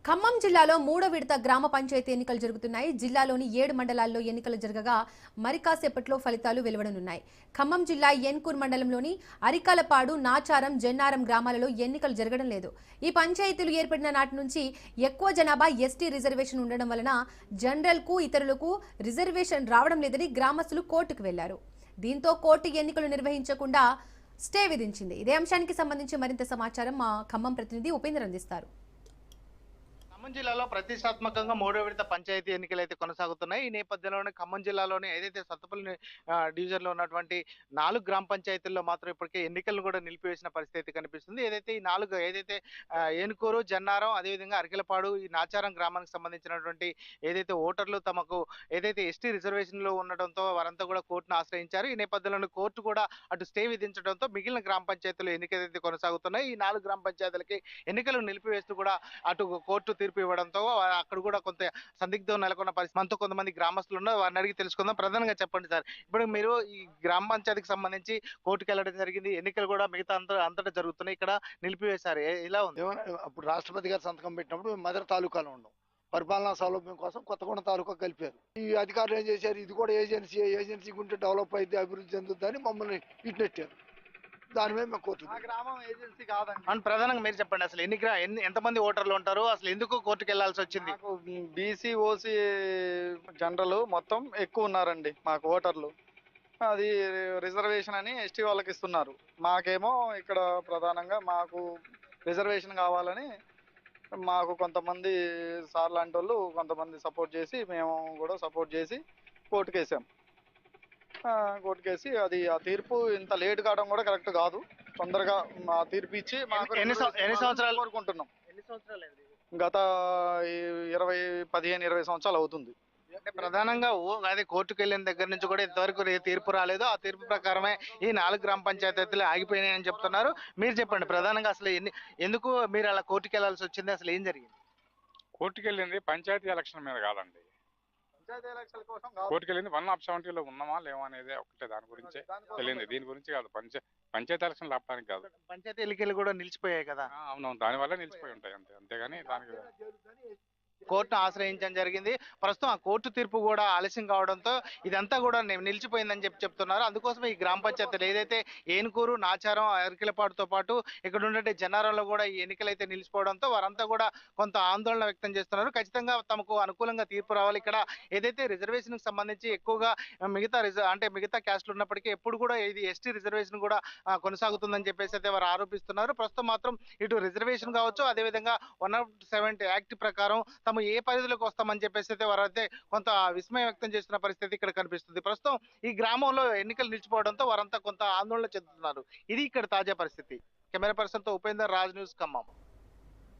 ఖమ్మం జిల్లాలో మూడో విడత గ్రామ పంచాయతీ ఎన్నికలు జరుగుతున్నాయి. జిల్లాలోని 7 మండలాల్లో ఎన్నికలు జరగగా మరికాసేపట్లో ఫలితాలు వెలువడనున్నాయి. ఖమ్మం జిల్లా ఎన్కూర్ మండలంలోని అరికాలపాడు, నాచారం, జన్నారం గ్రామాలలో ఎన్నికలు జరగడం లేదు. ఈ పంచాయతీలు ఏర్పడిన నాటి నుంచి ఎక్కువ జనాభా ఎస్టీ రిజర్వేషన్ ఉండడం వలన జనరల్కు ఇతరులకు రిజర్వేషన్ రావడం లేదని గ్రామస్తులు కోర్టుకు వెళ్లారు. దీంతో కోర్టు ఎన్నికలు నిర్వహించకుండా స్టే విధించింది. ఇదే అంశానికి సంబంధించి మరింత సమాచారం మా ఖమ్మం ప్రతినిధి ఉపేంద్ర అందిస్తారు. ఖమ్మం జిల్లాలో ప్రతిష్టాత్మకంగా మూడో విడత పంచాయతీ ఎన్నికలు అయితే కొనసాగుతున్నాయి. ఈ నేపథ్యంలోనే ఖమ్మం జిల్లాలోని ఏదైతే సత్తపల్లి డివిజన్ లో ఉన్నటువంటి 4 గ్రామ పంచాయతీల్లో మాత్రం ఇప్పటికే ఎన్నికలను కూడా నిలిపివేసిన పరిస్థితి కనిపిస్తుంది. ఏదైతే ఈ 4 ఏదైతే ఏనుకూరు, జన్నారం, అదేవిధంగా అరికెలపాడు, ఈ నాచారం గ్రామానికి సంబంధించినటువంటి ఏదైతే ఓటర్లు తమకు ఏదైతే ఎస్టీ రిజర్వేషన్లు ఉండడంతో వారంతా కూడా కోర్టును ఆశ్రయించారు. ఈ నేపథ్యంలోనే కోర్టు కూడా అటు స్టే విధించడంతో మిగిలిన గ్రామ పంచాయతీలు ఎన్నికలు అయితే కొనసాగుతున్నాయి. ఈ 4 గ్రామ పంచాయతీలకి ఎన్నికలు నిలిపివేస్తూ కూడా అటు కోర్టు తీర్పు ఇవ్వడంతో అక్కడ కూడా కొంత సందిగ్ధం నెలకొన్న పరిస్థితి. మనతో కొంతమంది గ్రామస్తులు ఉన్నారు, వారిని అడిగి తెలుసుకుందాం. ప్రధానంగా చెప్పండి సార్, ఇప్పుడు మీరు ఈ గ్రామ పంచాయతీకి సంబంధించి కోర్టుకు వెళ్ళడం జరిగింది, ఎన్నికలు కూడా మిగతా అంతటా జరుగుతున్నాయి, ఇక్కడ నిలిపివేశారు, ఇలా ఉంది? అప్పుడు రాష్ట్రపతి గారు సంతకం పెట్టినప్పుడు మదర్ తాలూకాలో ఉన్నాం. పరిపాలనా సౌలభ్యం కోసం కొత్తగూడెం తాలూకా కలిపారు. ఈ అధికారులు ఏం చేశారు, ఇది కూడా ఏజెన్సీ ఉంటే డెవలప్ అయితే అభివృద్ధి చెందుతుందని మమ్మల్ని ఇటు నెట్టారు. దాని మీద మేము కోర్టు. గ్రామం ఏజెన్సీ కాదండి. అవును, ప్రధానంగా మీరు చెప్పండి, అసలు ఎంతమంది ఓటర్లు ఉంటారు, అసలు ఎందుకు కోర్టుకు వెళ్లాల్సి వచ్చింది? బీసీ ఓసీ జనరల్ మొత్తం ఎక్కువ ఉన్నారండి మాకు ఓటర్లు. అది రిజర్వేషన్ అని ఎస్టీ వాళ్ళకి ఇస్తున్నారు. మాకేమో ఇక్కడ ప్రధానంగా మాకు రిజర్వేషన్ కావాలని మాకు కొంతమంది సార్ లాంటి వాళ్ళు కొంతమంది సపోర్ట్ చేసి మేము కూడా సపోర్ట్ చేసి కోర్టుకేసాం. కోర్టుకేసి అది ఆ తీర్పు ఇంత లేట్ కావడం కూడా కరెక్ట్ కాదు. తొందరగా ఆ తీర్పు ఇచ్చి మాకు ఎన్ని సంవత్సరాలు కోరుకుంటున్నాం. ఎన్ని సంవత్సరాలు గత 15-20 సంవత్సరాలు అవుతుంది. అంటే ప్రధానంగా అదే కోర్టుకు వెళ్ళిన దగ్గర నుంచి కూడా ఇంతవరకు తీర్పు రాలేదు. ఆ తీర్పు ప్రకారమే ఈ 4 గ్రామ పంచాయతీలు ఆగిపోయినాయని చెప్తున్నారు. మీరు చెప్పండి, ప్రధానంగా అసలు ఎందుకు మీరు అలా కోర్టుకు వెళ్లాల్సి వచ్చింది, అసలు ఏం జరిగింది? కోర్టుకు వెళ్ళింది పంచాయతీ ఎలక్షన్ మీద కాదండి. కోర్టుకు వెళ్ళింది 170లో ఉన్నామా లేవా అనేది ఒకటే, దాని గురించే తెలియదు. దీని గురించి కాదు, పంచాయతీ ఎలక్షన్ ఆపడానికి కాదు. పంచాయతీ ఎన్నికలు కూడా నిలిచిపోయాయి కదా. అవునవును, దాని వల్ల నిలిచిపోయి ఉంటాయి అంతేగాని దానికి కోర్టును ఆశ్రయించడం జరిగింది. ప్రస్తుతం ఆ కోర్టు తీర్పు కూడా ఆలస్యం కావడంతో ఇదంతా కూడా నిలిచిపోయిందని చెప్తున్నారు. అందుకోసం ఈ గ్రామ పంచాయతీలు ఏదైతే ఏనుకూరు, నాచారం, అరికెలపాటుతో పాటు ఇక్కడ ఉండే జన్నారంలో కూడా ఈ ఎన్నికలు అయితే నిలిచిపోవడంతో వారంతా కూడా కొంత ఆందోళన వ్యక్తం చేస్తున్నారు. ఖచ్చితంగా తమకు అనుకూలంగా తీర్పు రావాలి. ఇక్కడ ఏదైతే రిజర్వేషన్ కి సంబంధించి ఎక్కువగా మిగతా క్యాస్ట్లు ఉన్నప్పటికీ ఎప్పుడు కూడా ఇది ఎస్టీ రిజర్వేషన్ కూడా కొనసాగుతుందని చెప్పేసి అయితే వారు ఆరోపిస్తున్నారు. ప్రస్తుతం మాత్రం ఇటు రిజర్వేషన్ కావచ్చు, అదేవిధంగా 170 యాక్ట్ ప్రకారం తమ ఏ పరిధిలోకి వస్తామని చెప్పేసి అయితే వారైతే కొంత విస్మయం వ్యక్తం చేస్తున్న పరిస్థితి ఇక్కడ కనిపిస్తుంది. ప్రస్తుతం ఈ గ్రామంలో ఎన్నికలు నిలిచిపోవడంతో వారంతా కొంత ఆందోళన చెందుతున్నారు. ఇది ఇక్కడ తాజా పరిస్థితి. కెమెరా పర్సన్ తో ఉపేందర్, రాజ్ న్యూస్, ఖమ్మం.